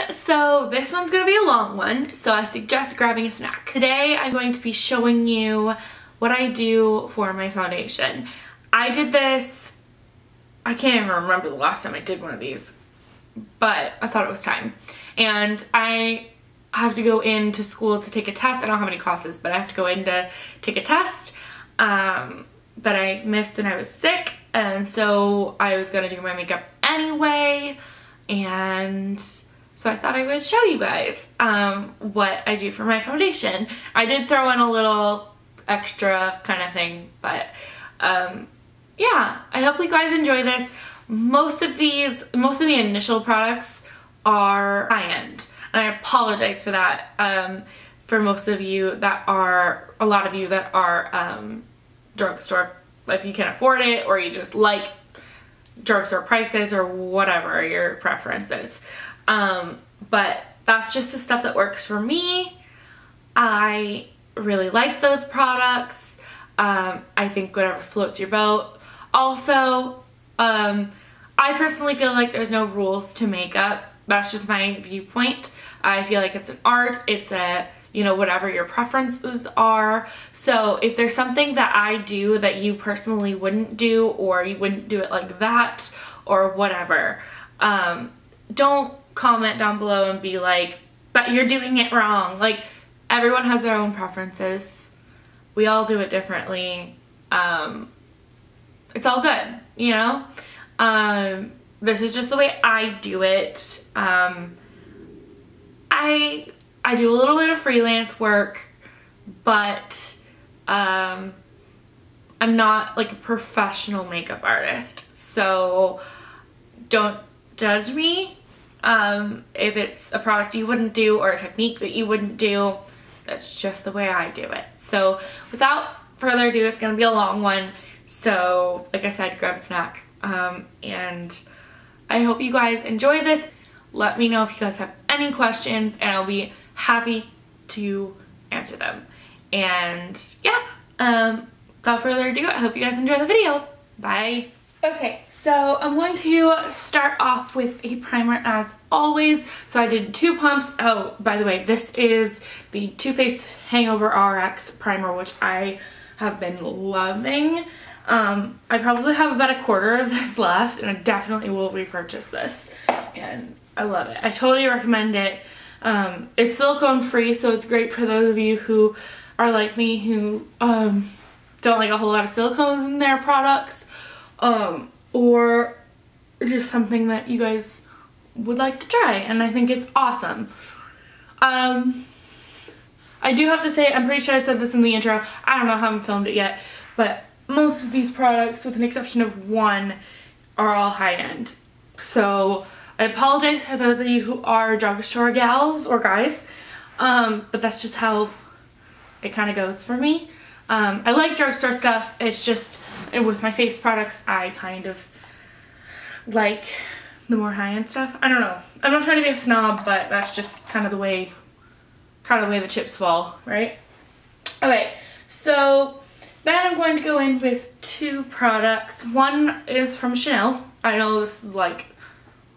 So this one's gonna be a long one, so I suggest grabbing a snack. Today I'm going to be showing you what I do for my foundation. I did this, I can't even remember the last time I did one of these, but I thought it was time. And I have to go into school to take a test. I don't have any classes, but I have to go in to take a test that I missed when I was sick. And so I was gonna do my makeup anyway. And so I thought I would show you guys what I do for my foundation. I did throw in a little extra kind of thing, but yeah, I hope you guys enjoy this. Most of the initial products are high-end, and I apologize for that for most of you that are, a lot of you that are drugstore, if you can afford it or you just like drugstore prices or whatever your preference is. But that's just the stuff that works for me. I really like those products. I think whatever floats your boat. Also, I personally feel like there's no rules to makeup. That's just my viewpoint. I feel like it's an art. It's a, you know, whatever your preferences are. So if there's something that I do that you personally wouldn't do, or you wouldn't do it like that, or whatever, don't comment down below and be like, but you're doing it wrong. Like, everyone has their own preferences. We all do it differently. It's all good, you know? This is just the way I do it. I do a little bit of freelance work, but I'm not like a professional makeup artist, so don't judge me if it's a product you wouldn't do or a technique that you wouldn't do. That's just the way I do it. So without further ado, it's gonna be a long one, so like I said, grab a snack, and I hope you guys enjoy this. Let me know if you guys have any questions, and I'll be happy to answer them. And yeah, without further ado, I hope you guys enjoy the video. Bye. Okay, so I'm going to start off with a primer as always. So I did 2 pumps. Oh, by the way, this is the Too Faced Hangover Rx Primer, which I have been loving. I probably have about a quarter of this left, and I definitely will repurchase this, and I love it. I totally recommend it. It's silicone free, so it's great for those of you who are like me, who don't like a whole lot of silicones in their products, or just something that you guys would like to try, and I think it's awesome. I do have to say, I'm pretty sure I said this in the intro, I don't know how I haven't filmed it yet, but most of these products, with an exception of one, are all high-end. So I apologize for those of you who are drugstore gals or guys, but that's just how it kind of goes for me. I like drugstore stuff. It's just, with my face products, I kind of like the more high-end stuff. I don't know. I'm not trying to be a snob, but that's just kind of the way the chips fall, right? Okay, so then I'm going to go in with 2 products. One is from Chanel. I know this is like,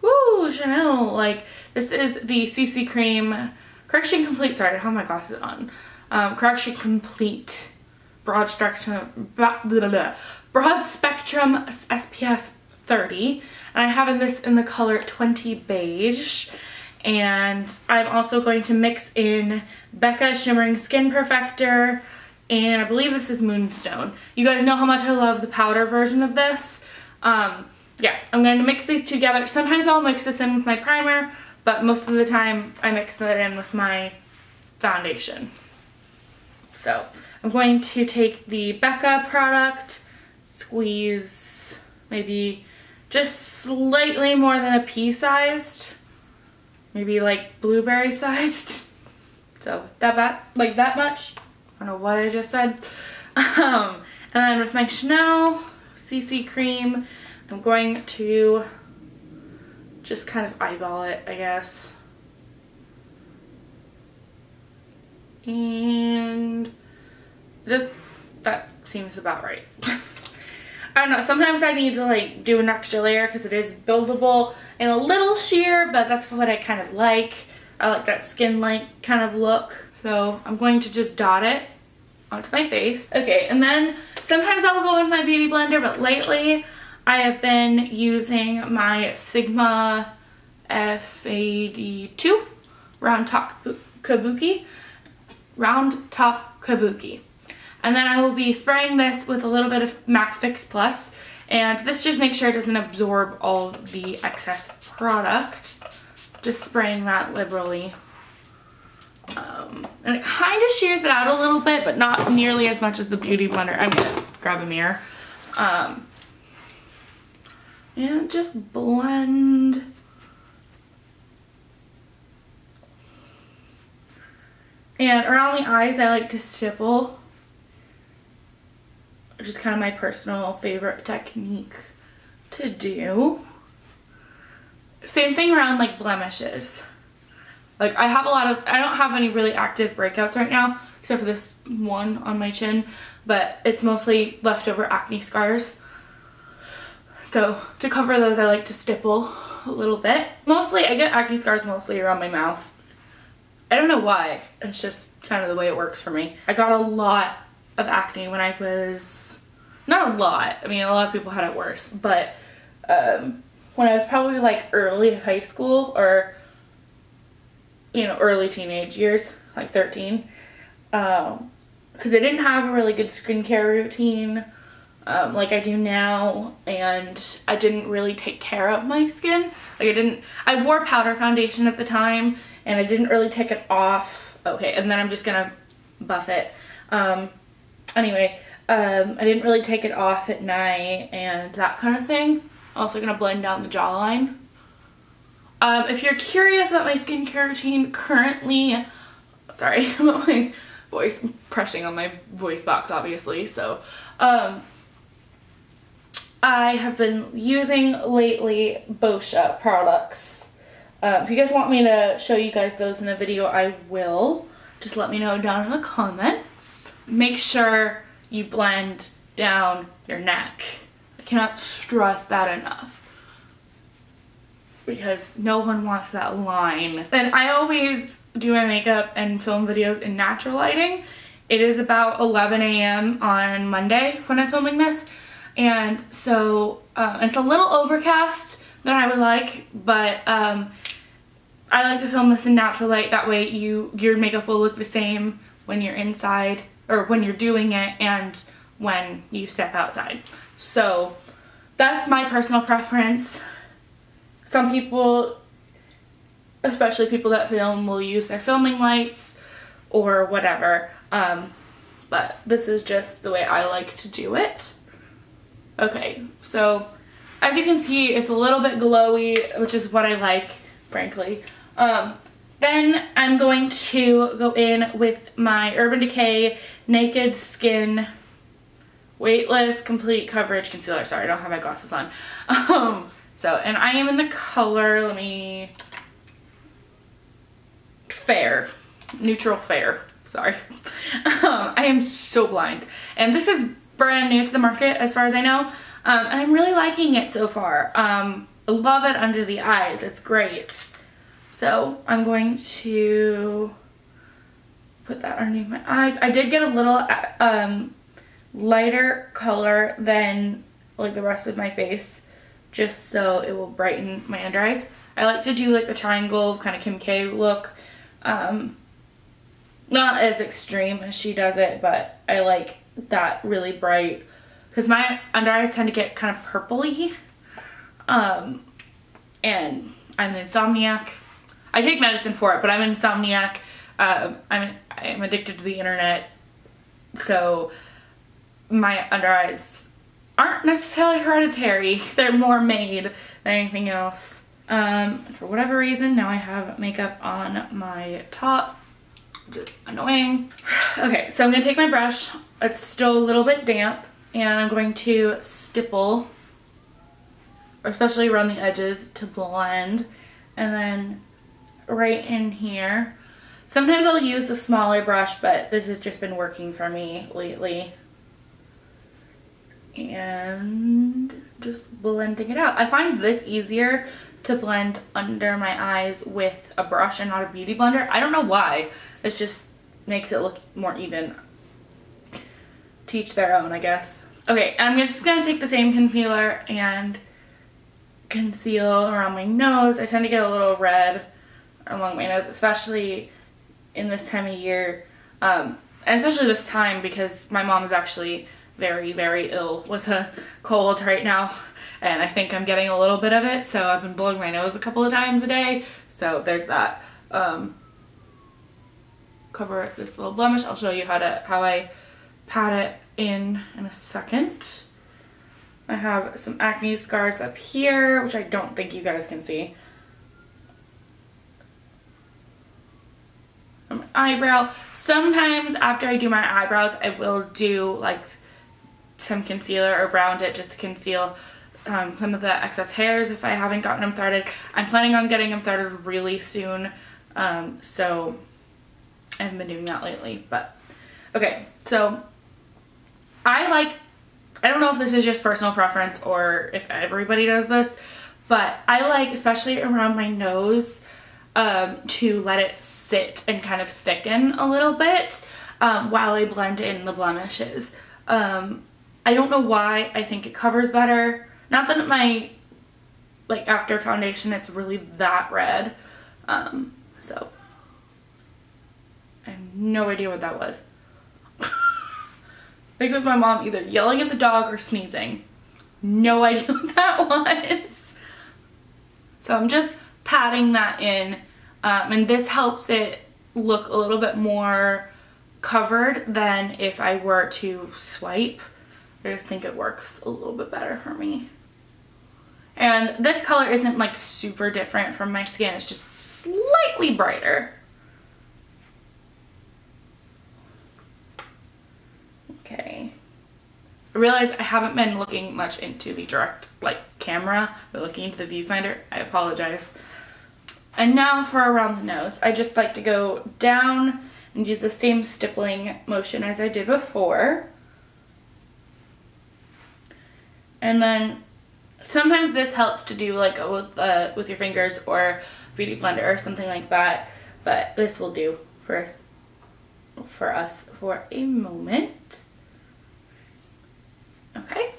woo, Chanel. Like, this is the CC Cream Correction Complete. Sorry, I have my glasses on. Correction Complete Broad Spectrum SPF 30. And I have this in the color 20 Beige. And I'm also going to mix in Becca Shimmering Skin Perfector, and I believe this is Moonstone. You guys know how much I love the powder version of this. Yeah, I'm going to mix these together. Sometimes I'll mix this in with my primer, but most of the time I mix that in with my foundation. So I'm going to take the Becca product, squeeze maybe just slightly more than a pea-sized, maybe like blueberry sized. So like that much. I don't know what I just said. And then with my Chanel CC cream, I'm going to just kind of eyeball it, I guess. And just, that seems about right. I don't know, sometimes I need to like do an extra layer because it is buildable and a little sheer, but that's what I kind of like. I like that skin-like kind of look. So I'm going to just dot it onto my face. Okay, and then sometimes I will go with my beauty blender, but lately I have been using my Sigma F82 round top kabuki. And then I will be spraying this with a little bit of MAC Fix Plus, and this just makes sure it doesn't absorb all the excess product. Just spraying that liberally. And it kind of shears it out a little bit, but not nearly as much as the beauty blender. I'm gonna grab a mirror. And just blend. And around the eyes, I like to stipple, which is kind of my personal favorite technique to do. Same thing around like blemishes. Like I don't have any really active breakouts right now, except for this one on my chin, but it's mostly leftover acne scars. So to cover those, I like to stipple a little bit. Mostly, I get acne scars mostly around my mouth. I don't know why, it's just kind of the way it works for me. I got a lot of acne when I was, not a lot, I mean a lot of people had it worse, but when I was probably like early high school or, you know, early teenage years, like 13, because I didn't have a really good skincare routine like I do now, and I didn't really take care of my skin. Like I wore powder foundation at the time, and I didn't really take it off. Okay, and then I'm just gonna buff it. Anyway, I didn't really take it off at night and that kind of thing. Also gonna blend down the jawline. If you're curious about my skincare routine currently, sorry about my voice, I'm crushing on my voice box obviously, so I have been using lately Beige products. If you guys want me to show you guys those in a video, I will. Just let me know down in the comments. Make sure you blend down your neck. I cannot stress that enough, because no one wants that line. And I always do my makeup and film videos in natural lighting. It is about 11 a.m. on Monday when I'm filming this, and so it's a little overcast than I would like, but I like to film this in natural light. That way your makeup will look the same when you're inside, or when you're doing it, and when you step outside. So that's my personal preference. Some people, especially people that film, will use their filming lights or whatever, but this is just the way I like to do it. Okay, so as you can see, it's a little bit glowy, which is what I like, frankly. Then I'm going to go in with my Urban Decay Naked Skin Weightless Complete Coverage Concealer. Sorry, I don't have my glasses on. And I am in the color, fair, neutral fair, sorry. I am so blind. And this is brand new to the market as far as I know. And I'm really liking it so far. I love it under the eyes, it's great. So I'm going to put that underneath my eyes. I did get a little lighter color than like the rest of my face, just so it will brighten my under eyes. I like to do like the triangle kind of Kim K look. Not as extreme as she does it, but I like that really bright, because my under eyes tend to get kind of purpley. And I'm an insomniac. I take medicine for it, but I'm an insomniac. I'm addicted to the internet, so my under eyes aren't necessarily hereditary. They're more made than anything else. For whatever reason, now I have makeup on my top, which is annoying. Okay, so I'm gonna take my brush. It's still a little bit damp, and I'm going to stipple, especially around the edges, to blend, and then right in here. Sometimes I'll use a smaller brush, but this has just been working for me lately. and just blending it out. I find this easier to blend under my eyes with a brush and not a beauty blender. I don't know why. It just makes it look more even. To each their own, I guess. Okay, I'm just gonna take the same concealer and conceal around my nose. I tend to get a little red along my nose, especially in this time of year. And especially this time because my mom is actually very, very ill with a cold right now. And I think I'm getting a little bit of it. So I've been blowing my nose a couple of times a day. So there's that. Cover this little blemish. I'll show you how I pat it in a second. I have some acne scars up here, which I don't think you guys can see. On my eyebrow. Sometimes after I do my eyebrows, I will do like some concealer around it just to conceal some of the excess hairs if I haven't gotten them threaded. I'm planning on getting them threaded really soon, so I haven't been doing that lately. But okay, so I don't know if this is just personal preference or if everybody does this, but I like, especially around my nose, to let it sit and kind of thicken a little bit while I blend in the blemishes. I don't know why. I think it covers better. Not that my, like, after foundation it's really that red. So I have no idea what that was. I think it was my mom either yelling at the dog or sneezing. No idea what that was. So I'm just patting that in, and this helps it look a little bit more covered than if I were to swipe. I just think it works a little bit better for me. And this color isn't like super different from my skin, it's just slightly brighter. Okay. I realize I haven't been looking much into the direct like camera, but looking into the viewfinder. I apologize. And now for around the nose. I just like to go down and use the same stippling motion as I did before. And then sometimes this helps to do like with your fingers or beauty blender or something like that, but this will do for us for a moment. Okay,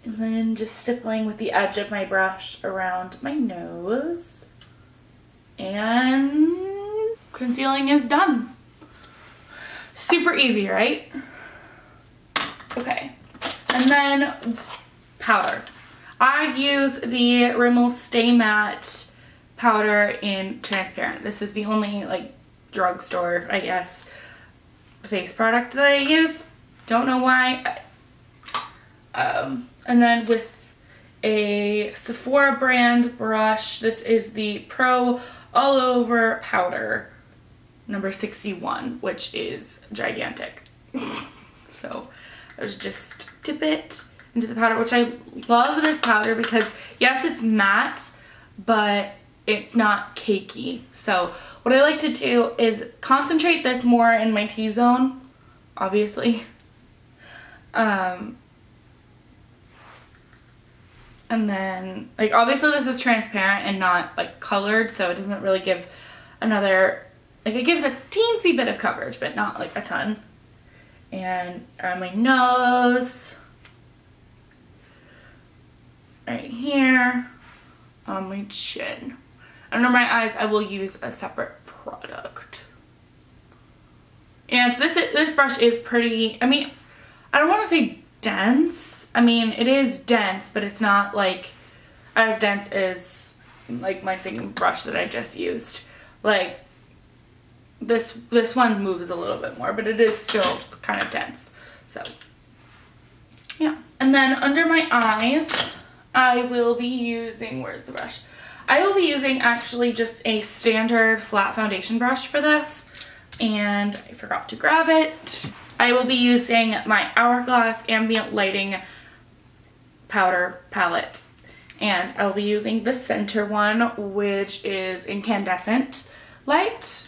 and then just stippling with the edge of my brush around my nose, and concealing is done. Super easy, right? Okay, and then powder. I use the Rimmel Stay Matte powder in transparent. This is the only like drugstore, I guess, face product that I use. Don't know why. And then with a Sephora brand brush, this is the Pro All Over Powder number 61, which is gigantic. So I just dip it into the powder, which I love this powder because yes, it's matte, but it's not cakey. So what I like to do is concentrate this more in my T-zone, obviously. And then, like, obviously this is transparent and not, like, colored, so it doesn't really give another, like, it gives a teensy bit of coverage, but not, like, a ton. And around my nose, right here, on my chin. Under my eyes, I will use a separate product. And this brush is pretty, I mean, I don't want to say dense. I mean, it is dense, but it's not like as dense as like my second brush that I just used. Like this one moves a little bit more, but it is still kind of dense. So yeah. And then under my eyes, I will be using, where's the brush? I will be using actually just a standard flat foundation brush for this, and I forgot to grab it. I will be using my Hourglass Ambient Lighting powder palette, and I'll be using the center one, which is Incandescent Light.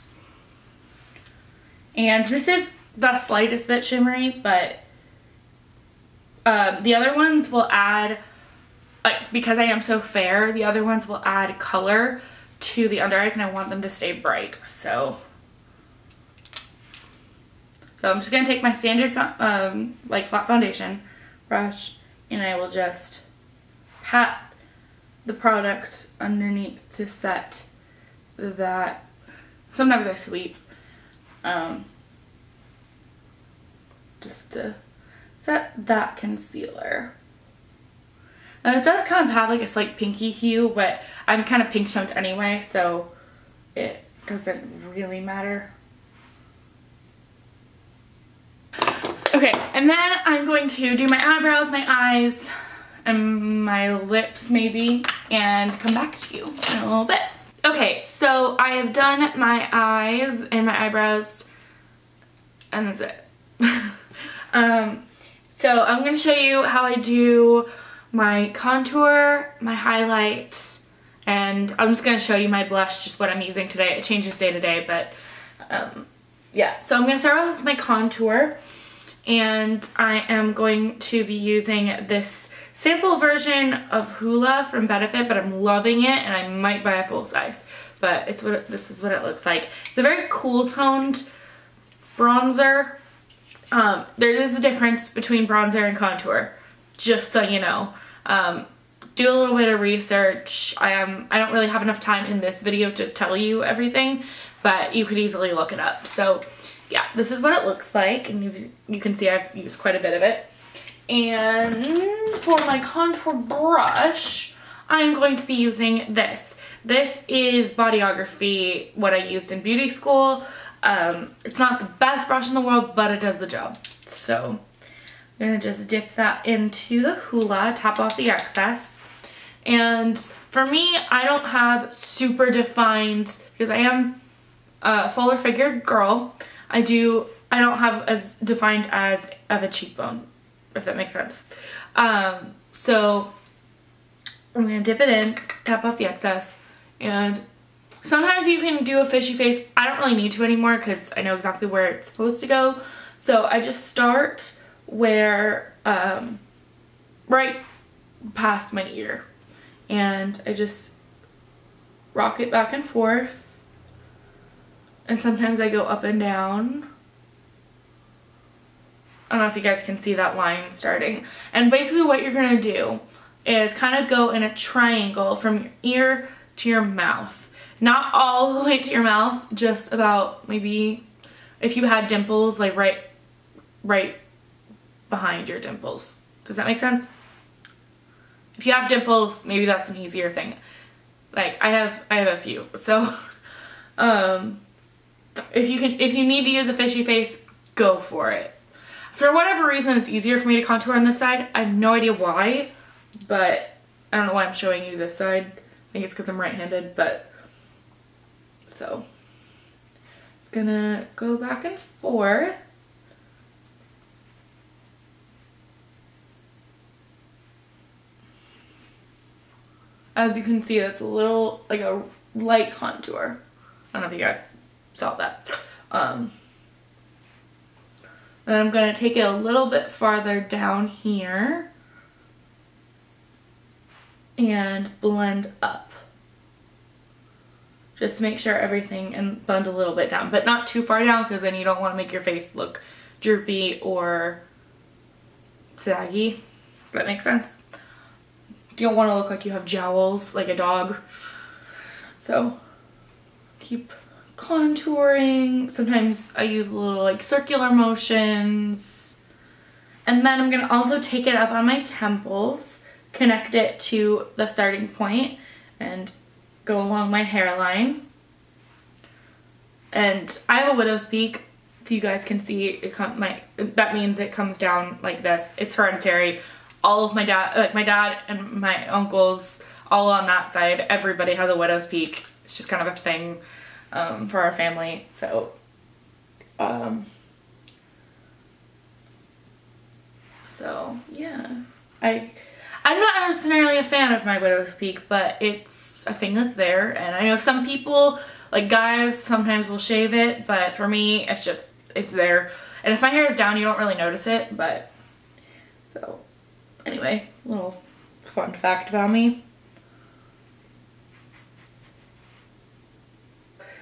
And this is the slightest bit shimmery, but The other ones will add, like, because I am so fair, the other ones will add color to the under eyes, and I want them to stay bright. So I'm just gonna take my standard like flat foundation brush, and I will just pat the product underneath to set that. Sometimes I sweep just to set that concealer. And it does kind of have like a slight pinky hue, but I'm kind of pink toned anyway, so it doesn't really matter. Okay, and then I'm going to do my eyebrows, my eyes, and my lips maybe, and come back to you in a little bit. Okay, so I have done my eyes and my eyebrows, and that's it. So I'm going to show you how I do my contour, my highlight, and I'm just going to show you my blush, just what I'm using today. It changes day to day, but yeah. So I'm going to start off with my contour, and I am going to be using this sample version of Hoola from Benefit, but I'm loving it, and I might buy a full size, but this is what it looks like. It's a very cool toned bronzer. There is a difference between bronzer and contour, just so you know. Do a little bit of research. I don't really have enough time in this video to tell you everything, but you could easily look it up. So yeah, this is what it looks like, and you can see I've used quite a bit of it. And for my contour brush, I'm going to be using this. This is Bodyography, what I used in beauty school. It's not the best brush in the world, but it does the job. So I'm gonna just dip that into the Hoola, tap off the excess. And for me, I don't have super defined, because I am a fuller figured girl, I don't have as defined as of a cheekbone, if that makes sense. So I'm gonna dip it in, tap off the excess, and sometimes you can do a fishy face. I don't really need to anymore because I know exactly where it's supposed to go. So I just start where, right past my ear, and I just rock it back and forth, and sometimes I go up and down. I don't know if you guys can see that line starting. And basically what you're gonna do is kind of go in a triangle from your ear to your mouth. Not all the way to your mouth, just about maybe if you had dimples, like right behind your dimples. Does that make sense? If you have dimples, maybe that's an easier thing. Like I have a few. So if you need to use a fishy face, go for it. For whatever reason, it's easier for me to contour on this side. I have no idea why, but I don't know why I'm showing you this side. I think it's because I'm right-handed, but so it's gonna go back and forth. As you can see, it's a little, like a light contour. I don't know if you guys saw that. Then I'm going to take it a little bit farther down here and blend up. Just to make sure everything, and blend a little bit down, but not too far down, because then you don't want to make your face look droopy or saggy. Does that make sense? You don't want to look like you have jowls like a dog. So keep contouring. Sometimes I use a little like circular motions. And then I'm going to also take it up on my temples, connect it to the starting point, and go along my hairline. And I have a widow's peak. If you guys can see, that means it comes down like this. It's hereditary. All of my dad and my uncles, all on that side, everybody has a widow's peak. It's just kind of a thing for our family. So yeah, I'm not necessarily a fan of my widow's peak, but it's a thing that's there. And I know some people, like guys, sometimes will shave it, but for me, it's there. And if my hair is down, you don't really notice it, but so Anyway, little fun fact about me.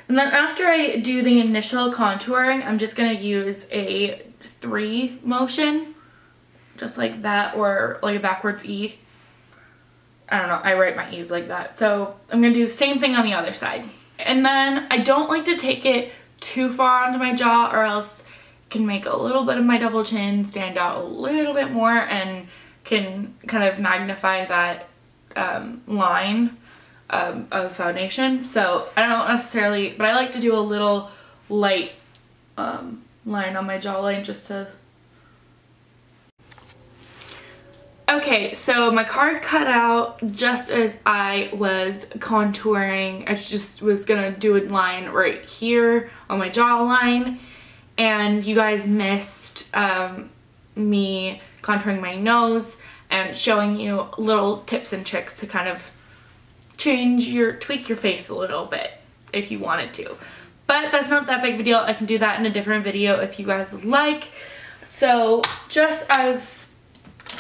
And then after I do the initial contouring, I'm just going to use a 3 motion, just like that, or like a backwards E. I don't know, I write my E's like that. So I'm going to do the same thing on the other side. And then I don't like to take it too far onto my jaw, or else it can make a little bit of my double chin stand out a little bit more and can kind of magnify that line of foundation. So I don't necessarily, but I like to do a little light line on my jawline just to... Okay, so my card cut out just as I was contouring. I just was gonna do a line right here on my jawline, and you guys missed me contouring my nose and showing you little tips and tricks to kind of tweak your face a little bit if you wanted to. But that's not that big of a deal. I can do that in a different video if you guys would like. So just as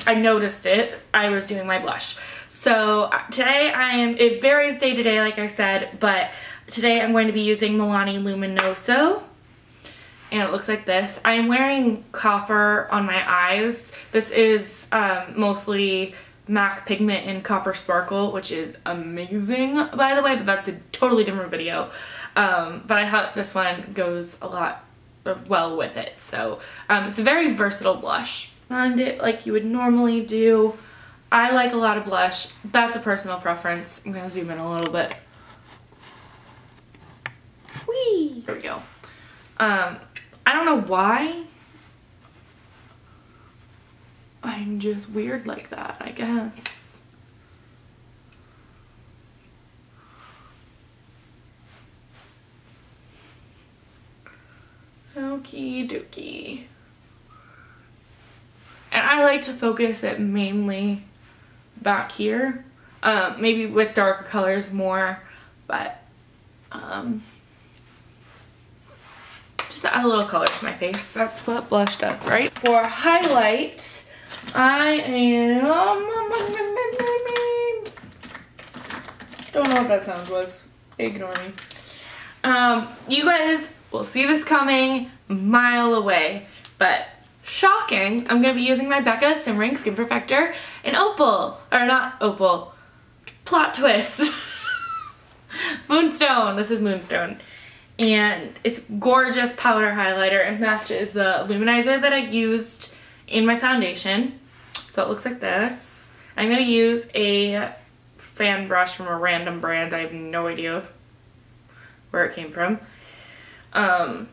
I noticed it, I was doing my blush. So today it varies day to day like I said, but today I'm going to be using Milani Luminoso. And it looks like this. I am wearing copper on my eyes. This is mostly MAC Pigment in Copper Sparkle, which is amazing, by the way, but that's a totally different video. But I thought this one goes a lot well with it. So it's a very versatile blush. Blend it like you would normally do. I like a lot of blush. That's a personal preference. I'm going to zoom in a little bit. Whee! There we go. I don't know why. I'm just weird like that, I guess. Okie dokie. And I like to focus it mainly back here. Maybe with darker colors more, but just to add a little color to my face. That's what blush does, right? For highlight, I am... Don't know what that sound was. Ignore me. You guys will see this coming a mile away, but shocking, I'm going to be using my Becca Shimmering Skin Perfector in Opal. Or not Opal. Plot twist. Moonstone. This is Moonstone. And it's gorgeous powder highlighter. It matches the luminizer that I used in my foundation. So it looks like this. I'm going to use a fan brush from a random brand. I have no idea where it came from. And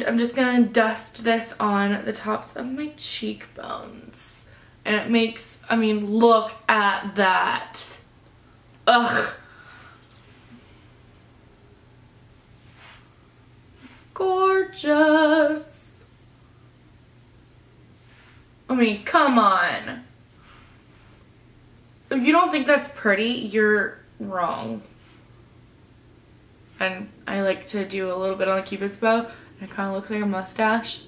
I'm just going to dust this on the tops of my cheekbones. And it makes, I mean, look at that. Ugh. Gorgeous. I mean, come on. If you don't think that's pretty, you're wrong. And I like to do a little bit on the Cupid's bow. And it kind of looks like a mustache.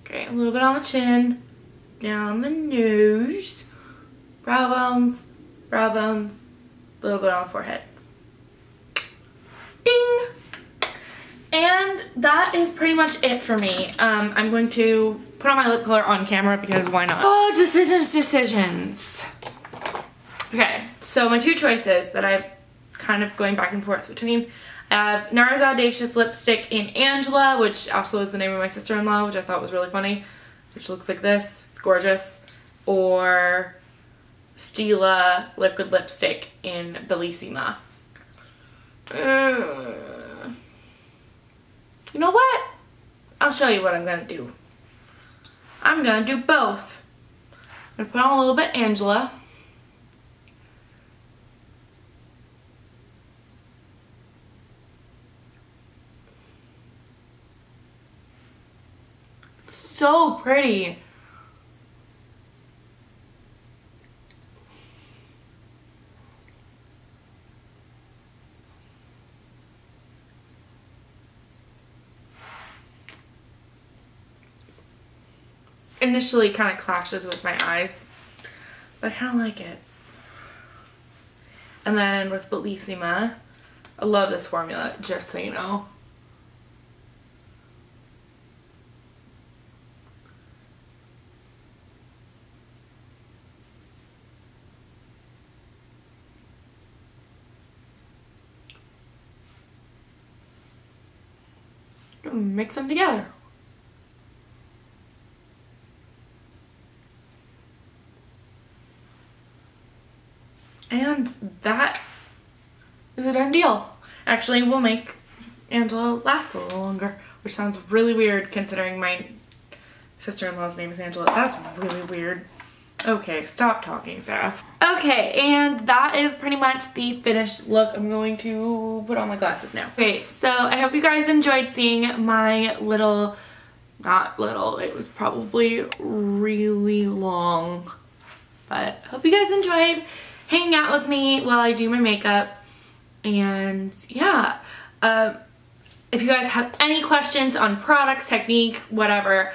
Okay, a little bit on the chin. Down the nose. Brow bones. Brow bones. A little bit on the forehead. Ding! And that is pretty much it for me. I'm going to put on my lip color on camera because why not? Oh, decisions. Okay, so my two choices that I've kind of going back and forth between. I have NARS Audacious lipstick in Angela, which also is the name of my sister-in-law, which I thought was really funny, which looks like this. It's gorgeous. Or Stila liquid lipstick in Bellissima. You know what? I'll show you what I'm going to do. I'm going to do both. I'm going to put on a little bit Angela. So pretty. initially kind of clashes with my eyes, but I kind of like it. And then with Bellissima, I love this formula, just so you know. Mix them together. And that is a done deal. Actually, we'll make Angela last a little longer, which sounds really weird considering my sister-in-law's name is Angela. That's really weird. Okay, stop talking, Sarah. Okay, and that is pretty much the finished look. I'm going to put on my glasses now. Okay, so I hope you guys enjoyed seeing my little, not little, it was probably really long, but I hope you guys enjoyed hanging out with me while I do my makeup. And yeah, if you guys have any questions on products, technique, whatever,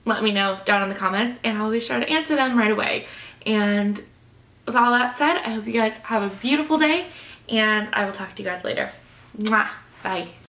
let me know down in the comments and I'll be sure to answer them right away. And with all that said, I hope you guys have a beautiful day and I will talk to you guys later. Mwah. Bye.